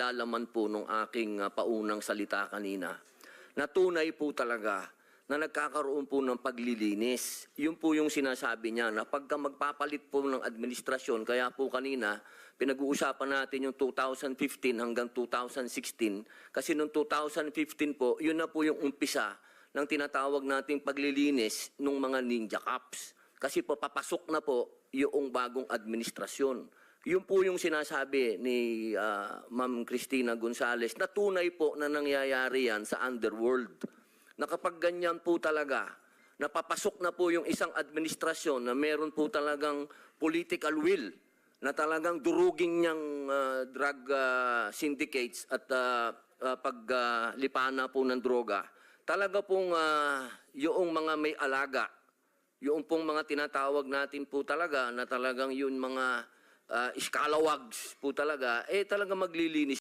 nilalaman po nung aking paunang salita kanina, na tunay po talaga na nagkakaroon po ng paglilinis. Yun po yung sinasabi niya na pagka magpapalit po ng administrasyon, kaya po kanina pinag-uusapan natin yung 2015 hanggang 2016 kasi noong 2015 po, yun na po yung umpisa ng tinatawag nating paglilinis ng mga ninja cops. Kasi po papasok na po yung bagong administrasyon. Yun po yung sinasabi ni Ma'am Cristina Gonzales na tunay po na nangyayari yan sa underworld. Na kapag ganyan po talaga, napapasok na po yung isang administrasyon na meron po talagang political will na talagang duruging niyang drug syndicates at paglipana po ng droga. Talaga pong yung mga may alaga, yung pong mga tinatawag natin po talaga na talagang yun mga scalawags po talaga, talaga maglilinis